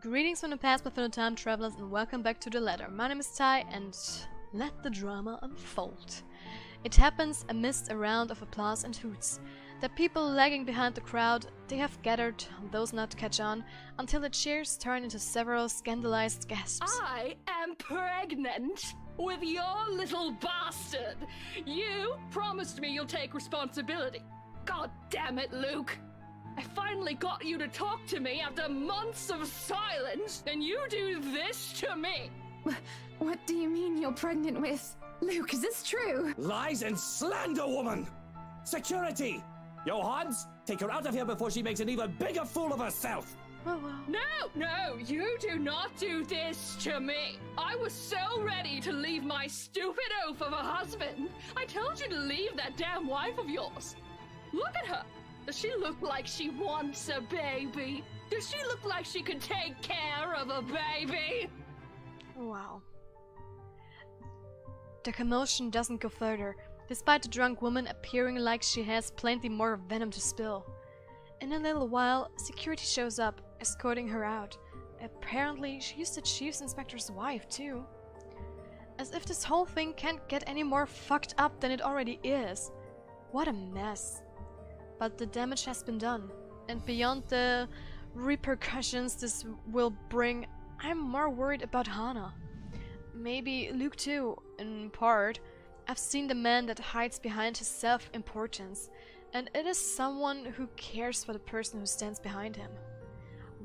Greetings from the past but from the time travelers, and welcome back to the ladder. My name is Ty, and let the drama unfold. It happens amidst a round of applause and hoots. The people lagging behind the crowd, they have gathered, those not to catch on, until the cheers turn into several scandalized gasps. I am pregnant with your little bastard. You promised me you'll take responsibility. God damn it, Luke. I finally got you to talk to me after months of silence, and you do this to me! What do you mean you're pregnant with? Luke, is this true? Lies and slander, woman! Security! Yo, Hans, take her out of here before she makes an even bigger fool of herself! No, you do not do this to me! I was so ready to leave my stupid oaf of a husband! I told you to leave that damn wife of yours! Look at her! Does she look like she wants a baby? Does she look like she could take care of a baby? Wow. The commotion doesn't go further, despite the drunk woman appearing like she has plenty more venom to spill. In a little while, security shows up, escorting her out. Apparently, she's the chief inspector's wife, too. As if this whole thing can't get any more fucked up than it already is. What a mess. But the damage has been done, and beyond the repercussions this will bring, I'm more worried about Hana. Maybe Luke too, in part. I've seen the man that hides behind his self-importance, and it is someone who cares for the person who stands behind him.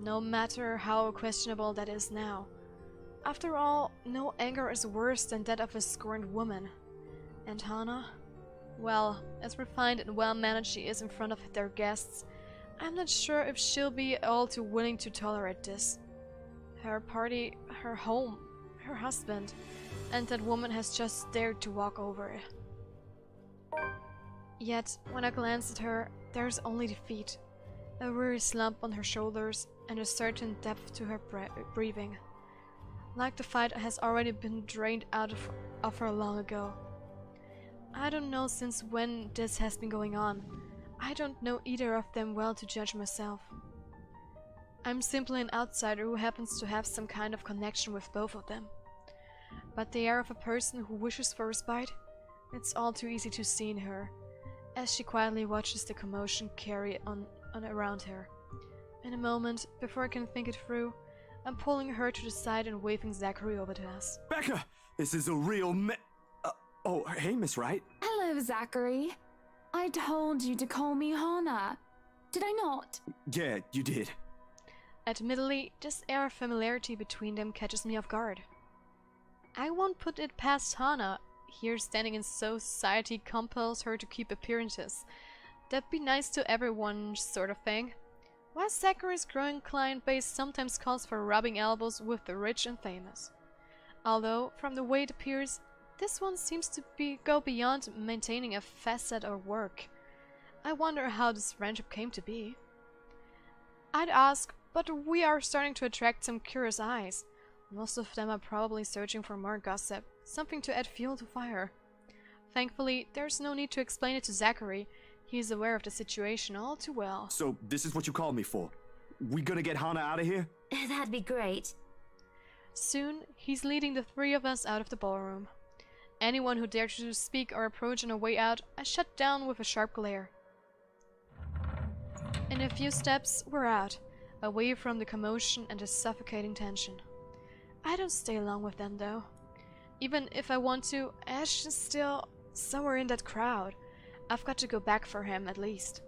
No matter how questionable that is now. After all, no anger is worse than that of a scorned woman. And Hana? Well, as refined and well-managed she is in front of their guests, I'm not sure if she'll be all too willing to tolerate this. Her party, her home, her husband, and that woman has just dared to walk over it. Yet, when I glance at her, there's only defeat, a weary slump on her shoulders, and a certain depth to her breathing. Like the fight has already been drained out of her long ago. I don't know since when this has been going on. I don't know either of them well to judge myself. I'm simply an outsider who happens to have some kind of connection with both of them. But the air of a person who wishes for respite, it's all too easy to see in her, as she quietly watches the commotion carry on around her. In a moment, before I can think it through, I'm pulling her to the side and waving Zachary over to us. Becca, this is a real oh, hey, Miss Wright. Hello, Zachary. I told you to call me Hana. Did I not? Yeah, you did. Admittedly, this air of familiarity between them catches me off guard. I won't put it past Hana. Here standing in society compels her to keep appearances. That'd be nice to everyone sort of thing. While Zachary's growing client base sometimes calls for rubbing elbows with the rich and famous. Although, from the way it appears, this one seems to go beyond maintaining a facet or work. I wonder how this friendship came to be. I'd ask, but we are starting to attract some curious eyes. Most of them are probably searching for more gossip, something to add fuel to fire. Thankfully, there's no need to explain it to Zachary. He's aware of the situation all too well. So, this is what you called me for? We gonna get Hana out of here? That'd be great. Soon, he's leading the three of us out of the ballroom. Anyone who dared to speak or approach on a way out, I shut down with a sharp glare. In a few steps, we're out, away from the commotion and the suffocating tension. I don't stay long with them though. Even if I want to, Ash is still somewhere in that crowd. I've got to go back for him, at least.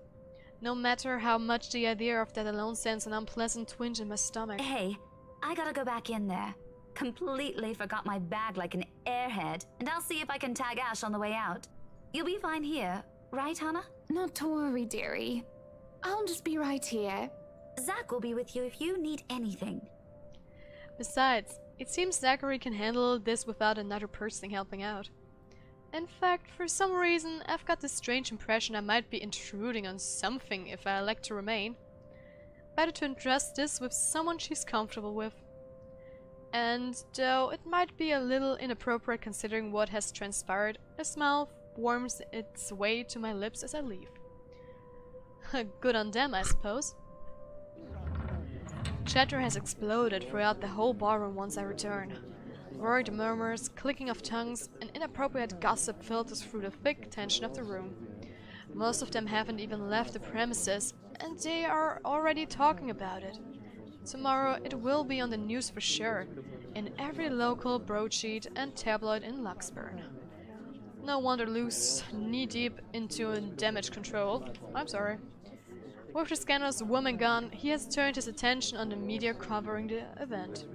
No matter how much the idea of that alone sends an unpleasant twinge in my stomach. Hey, I gotta go back in there. Completely forgot my bag like an airhead, and I'll see if I can tag Ash on the way out. You'll be fine here, right, Hana? Not to worry, dearie. I'll just be right here. Zach will be with you if you need anything. Besides, it seems Zachary can handle this without another person helping out. In fact, for some reason, I've got this strange impression I might be intruding on something if I elect to remain. Better to entrust this with someone she's comfortable with. And though it might be a little inappropriate considering what has transpired, a smile warms its way to my lips as I leave. Good on them, I suppose. Chatter has exploded throughout the whole ballroom once I return. Worried murmurs, clicking of tongues, and inappropriate gossip filters through the thick tension of the room. Most of them haven't even left the premises, and they are already talking about it. Tomorrow it will be on the news for sure, in every local broadsheet and tabloid in Luxburn. No wonder Luke's knee-deep into damage control. I'm sorry. With the scandalous woman gone, he has turned his attention on the media covering the event.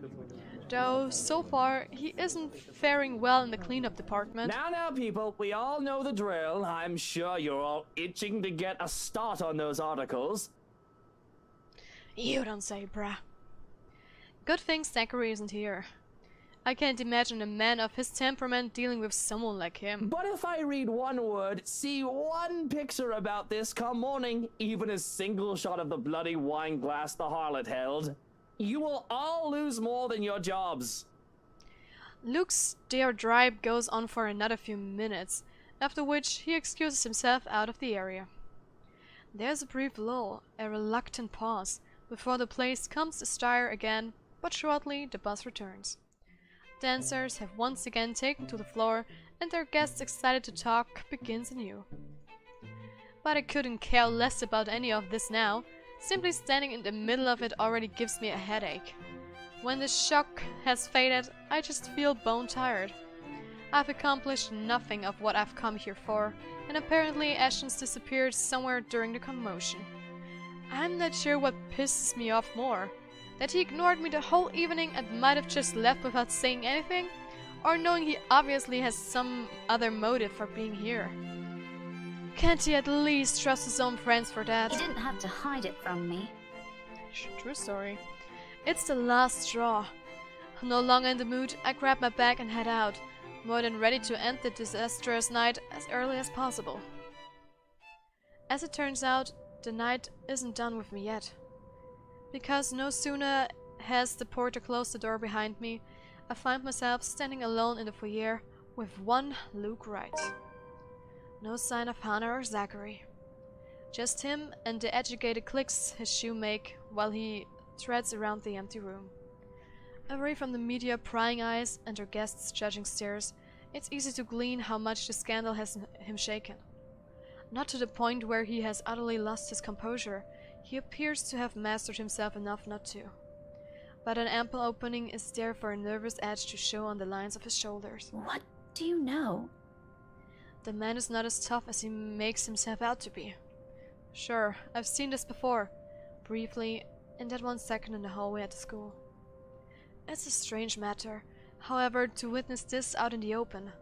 Though, so far, he isn't faring well in the cleanup department. Now, people, we all know the drill. I'm sure you're all itching to get a start on those articles. You don't say, bruh. Good thing Zachary isn't here. I can't imagine a man of his temperament dealing with someone like him. But if I read one word, see one picture about this come morning, even a single shot of the bloody wine glass the harlot held, you will all lose more than your jobs. Luke's diatribe goes on for another few minutes, after which he excuses himself out of the area. There's a brief lull, a reluctant pause, before the place comes astir again, but shortly the bus returns. Dancers have once again taken to the floor, and their guests excited to talk begins anew. But I couldn't care less about any of this now. Simply standing in the middle of it already gives me a headache. When the shock has faded, I just feel bone tired. I've accomplished nothing of what I've come here for, and apparently Ashton's disappeared somewhere during the commotion. I'm not sure what pisses me off more. That he ignored me the whole evening and might have just left without saying anything, or knowing he obviously has some other motive for being here. Can't he at least trust his own friends for that? You didn't have to hide it from me. True story. It's the last straw. No longer in the mood, I grab my bag and head out, more than ready to end the disastrous night as early as possible. As it turns out, the night isn't done with me yet. Because no sooner has the porter closed the door behind me, I find myself standing alone in the foyer with one Luke Wright. No sign of Hannah or Zachary. Just him and the educated clicks his shoe make while he treads around the empty room. Away from the media prying eyes and their guests' judging stares, it's easy to glean how much the scandal has him shaken. Not to the point where he has utterly lost his composure. He appears to have mastered himself enough not to. But an ample opening is there for a nervous edge to show on the lines of his shoulders. What do you know? The man is not as tough as he makes himself out to be. Sure, I've seen this before. Briefly, in that 1 second in the hallway at the school. It's a strange matter, however, to witness this out in the open.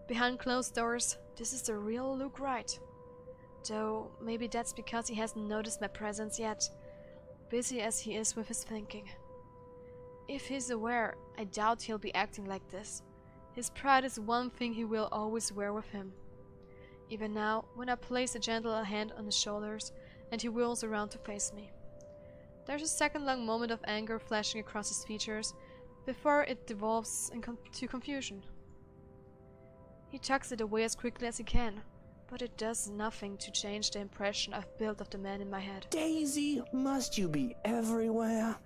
Behind closed doors, this is the real Luke Wright. Though, maybe that's because he hasn't noticed my presence yet, busy as he is with his thinking. If he's aware, I doubt he'll be acting like this. His pride is one thing he will always wear with him. Even now, when I place a gentle hand on his shoulders, and he whirls around to face me. There's a second-long moment of anger flashing across his features, before it devolves into confusion. He tucks it away as quickly as he can, but it does nothing to change the impression I've built of the man in my head. Daisy, must you be everywhere?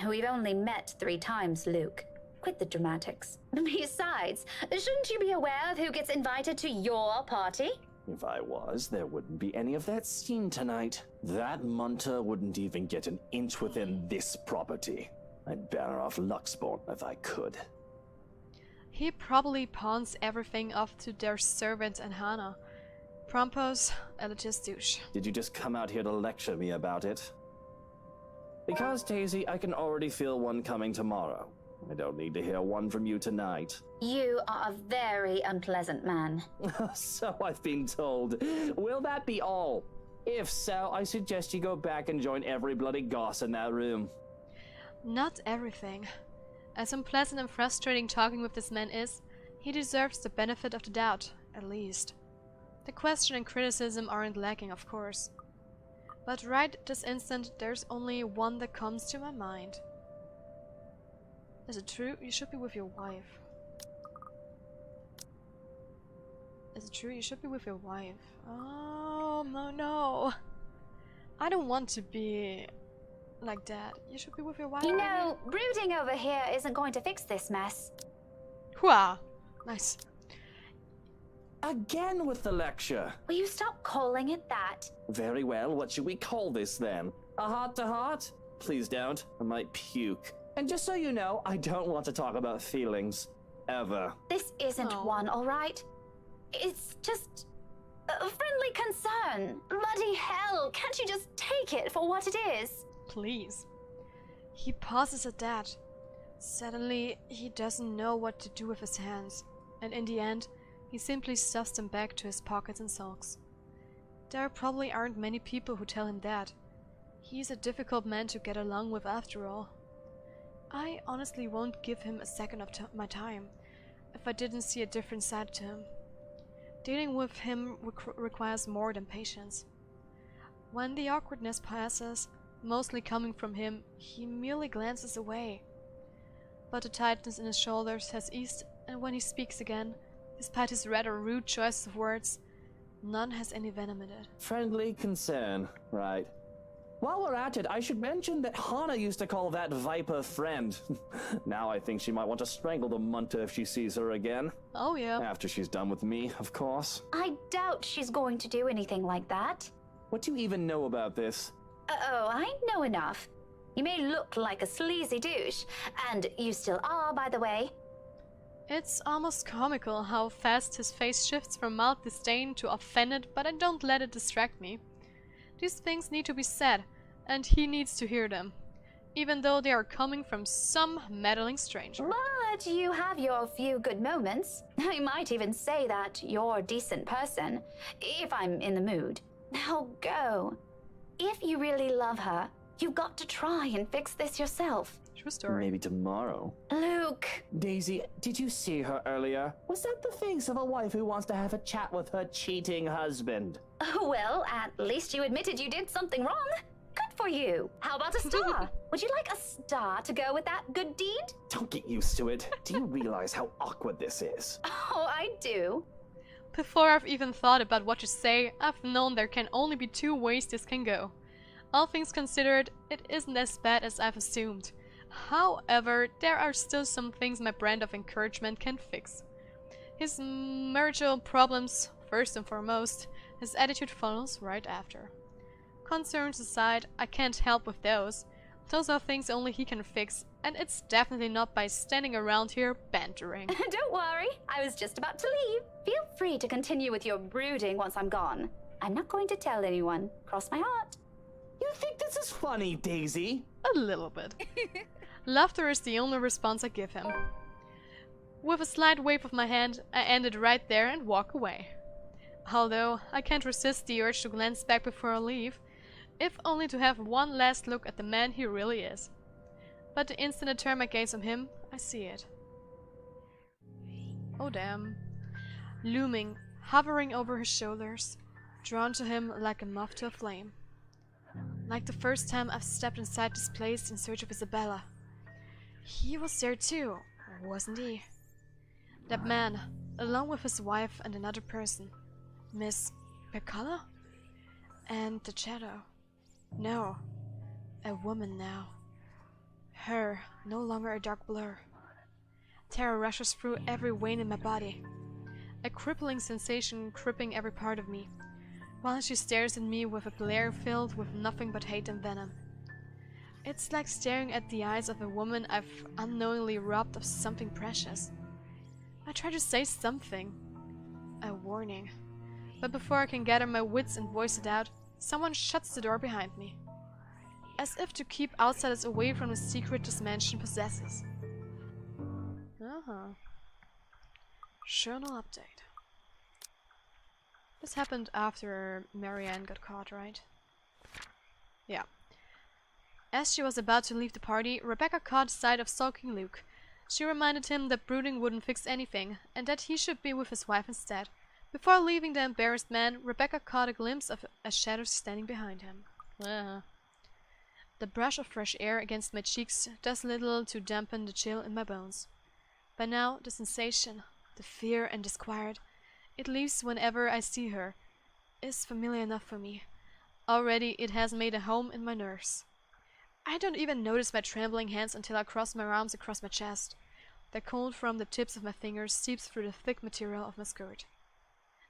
We've only met 3 times, Luke. Quit the dramatics. Besides, shouldn't you be aware of who gets invited to your party? If I was, there wouldn't be any of that scene tonight. That munter wouldn't even get an inch within this property. I'd banner off Luxborn if I could. He probably pawns everything off to their servant and Hannah. Prompos, elitist douche. Did you just come out here to lecture me about it? Because, Daisy, I can already feel one coming tomorrow. I don't need to hear one from you tonight. You are a very unpleasant man. So I've been told. Will that be all? If so, I suggest you go back and join every bloody goss in that room. Not everything. As unpleasant and frustrating talking with this man is, he deserves the benefit of the doubt, at least. The question and criticism aren't lacking, of course. But right this instant, there's only one that comes to my mind. Is it true? You should be with your wife. Is it true? You should be with your wife. Oh, no. I don't want to be like that. You should be with your wife. You know, brooding over here isn't going to fix this mess. Hooah! Nice. Again with the lecture. Will you stop calling it that? Very well, what should we call this then? A heart-to-heart? Please don't, I might puke. And just so you know, I don't want to talk about feelings. Ever. This isn't Oh. one, all right? It's just a friendly concern. Bloody hell, can't you just take it for what it is? Please. He pauses at that. Suddenly, he doesn't know what to do with his hands, and in the end, he simply stuffs them back to his pockets and sulks. There probably aren't many people who tell him that. He's a difficult man to get along with after all. I honestly won't give him a second of my time if I didn't see a different side to him. Dealing with him requires more than patience. When the awkwardness passes, mostly coming from him, he merely glances away. But the tightness in his shoulders has eased, and when he speaks again, despite his rather rude choice of words, none has any venom in it. Friendly concern, right. While we're at it, I should mention that Hana used to call that Viper friend. Now I think she might want to strangle the Munta if she sees her again. Oh yeah. After she's done with me, of course. I doubt she's going to do anything like that. What do you even know about this? Oh, I know enough. You may look like a sleazy douche, and you still are, by the way. It's almost comical how fast his face shifts from mild disdain to offended, but I don't let it distract me. These things need to be said, and he needs to hear them, even though they are coming from some meddling stranger. But you have your few good moments. I might even say that you're a decent person, if I'm in the mood. Now go. If you really love her, you've got to try and fix this yourself. True story. Maybe tomorrow. Luke. Daisy, did you see her earlier? Was that the face of a wife who wants to have a chat with her cheating husband? Well, at least you admitted you did something wrong. Good for you. How about a star? Would you like a star to go with that good deed? Don't get used to it. Do you realize how awkward this is? Oh, I do. Before I've even thought about what to say, I've known there can only be two ways this can go. All things considered, it isn't as bad as I've assumed. However, there are still some things my brand of encouragement can fix. His marital problems, first and foremost, his attitude follows right after. Concerns aside, I can't help with those. Those are things only he can fix, and it's definitely not by standing around here bantering. Don't worry, I was just about to leave. Feel free to continue with your brooding once I'm gone. I'm not going to tell anyone. Cross my heart. You think this is funny, Daisy? A little bit. Laughter is the only response I give him. With a slight wave of my hand, I end it right there and walk away. Although, I can't resist the urge to glance back before I leave, if only to have one last look at the man he really is. But the instant I turn my gaze on him, I see it. Oh damn. Looming, hovering over his shoulders, drawn to him like a moth to a flame. Like the first time I've stepped inside this place in search of Isabella. He was there too, wasn't he? That man, along with his wife and another person. Miss Piccola? And the shadow. No, a woman now. Her, no longer a dark blur. Terror rushes through every vein in my body. A crippling sensation gripping every part of me, while she stares at me with a glare filled with nothing but hate and venom. It's like staring at the eyes of a woman I've unknowingly robbed of something precious. I try to say something. A warning. But before I can gather my wits and voice it out, someone shuts the door behind me. As if to keep outsiders away from the secret this mansion possesses. Journal update. This happened after Marianne got caught, right? Yeah. As she was about to leave the party, Rebecca caught sight of sulking Luke. She reminded him that brooding wouldn't fix anything, and that he should be with his wife instead. Before leaving the embarrassed man, Rebecca caught a glimpse of a shadow standing behind him. The brush of fresh air against my cheeks does little to dampen the chill in my bones. By now, the sensation, the fear and disquiet it leaves whenever I see her, is familiar enough for me. Already it has made a home in my nerves. I don't even notice my trembling hands until I cross my arms across my chest. The cold from the tips of my fingers seeps through the thick material of my skirt.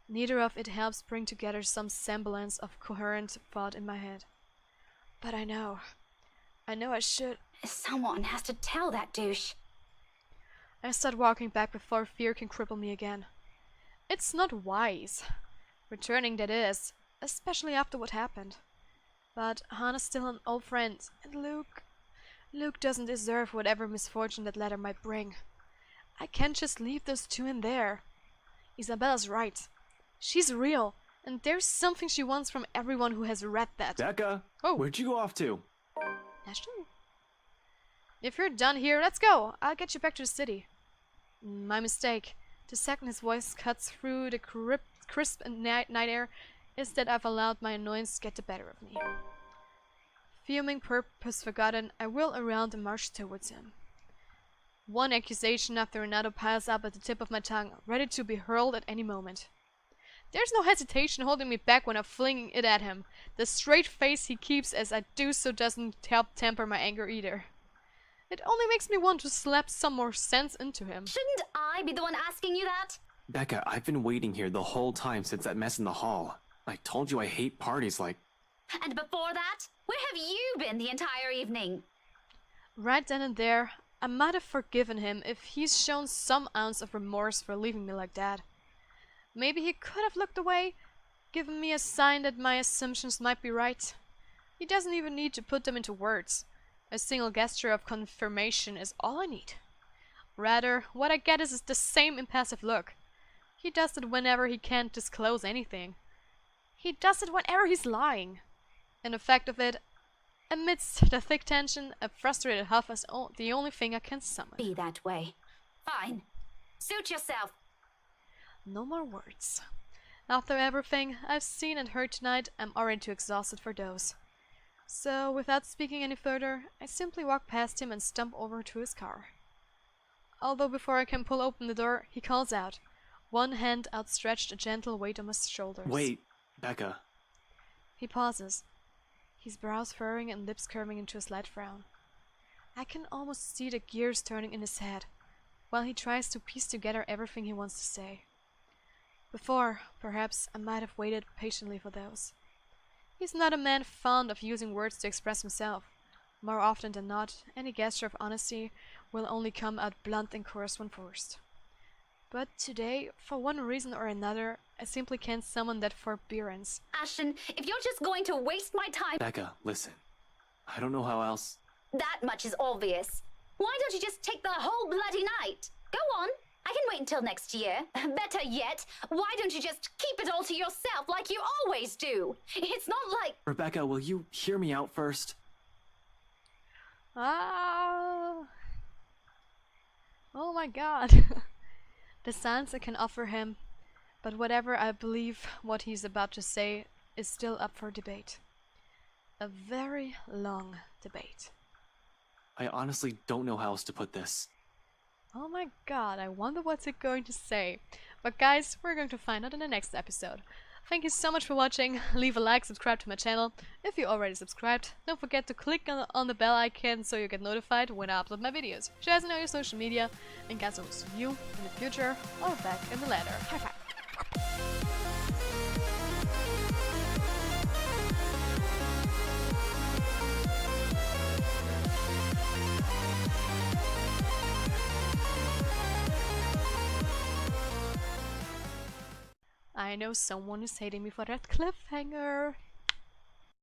Neither of it helps bring together some semblance of coherent thought in my head. But I know I should. Someone has to tell that douche. I start walking back before fear can cripple me again. It's not wise. Returning, that is, especially after what happened. But Hannah's still an old friend, and Luke doesn't deserve whatever misfortune that letter might bring. I can't just leave those two in there. Isabella's right. She's real, and there's something she wants from everyone who has read that. Becca, Oh. where'd you go off to? Ashton? If you're done here, let's go. I'll get you back to the city. My mistake. The second his voice cuts through the crisp night air is that I've allowed my annoyance to get the better of me. Fuming, purpose forgotten, I whirl around and march towards him. One accusation after another piles up at the tip of my tongue, ready to be hurled at any moment. There's no hesitation holding me back when I'm flinging it at him. The straight face he keeps as I do so doesn't help temper my anger either. It only makes me want to slap some more sense into him. Shouldn't I be the one asking you that? Becca, I've been waiting here the whole time since that mess in the hall. I told you I hate parties like... And before that, where have you been the entire evening? Right then and there, I might have forgiven him if he's shown some ounce of remorse for leaving me like that. Maybe he could have looked away, given me a sign that my assumptions might be right. He doesn't even need to put them into words. A single gesture of confirmation is all I need. Rather, what I get is the same impassive look. He does it whenever he can't disclose anything. He does it whenever he's lying. And the fact of it, amidst the thick tension, a frustrated huff is the only thing I can summon. Be that way. Fine. Suit yourself. No more words. After everything I've seen and heard tonight, I'm already too exhausted for those. So, without speaking any further, I simply walk past him and stump over to his car. Although before I can pull open the door, he calls out, one hand outstretched, a gentle weight on my shoulders. Wait, Becca. He pauses, his brows furrowing and lips curving into a slight frown. I can almost see the gears turning in his head, while he tries to piece together everything he wants to say. Before, perhaps, I might have waited patiently for those. He's not a man fond of using words to express himself. More often than not, any gesture of honesty will only come out blunt and coarse when forced. But today, for one reason or another, I simply can't summon that forbearance. Ashton, if you're just going to waste my time... Becca, listen. I don't know how else... That much is obvious. Why don't you just take the whole bloody night? Go on. I can wait until next year. Better yet, why don't you just keep it all to yourself like you always do? It's not like... Rebecca, will you hear me out first? Ah! Oh my god. The silence I can offer him, but whatever I believe what he's about to say is still up for debate. A very long debate. I honestly don't know how else to put this. Oh my god, I wonder what's it going to say. But guys, we're going to find out in the next episode. Thank you so much for watching. Leave a like, subscribe to my channel. If you already subscribed, don't forget to click on the bell icon so you get notified when I upload my videos. Share us on all your social media, and guys, I will see you in the future or back in the ladder. High five! I know someone is hating me for that cliffhanger.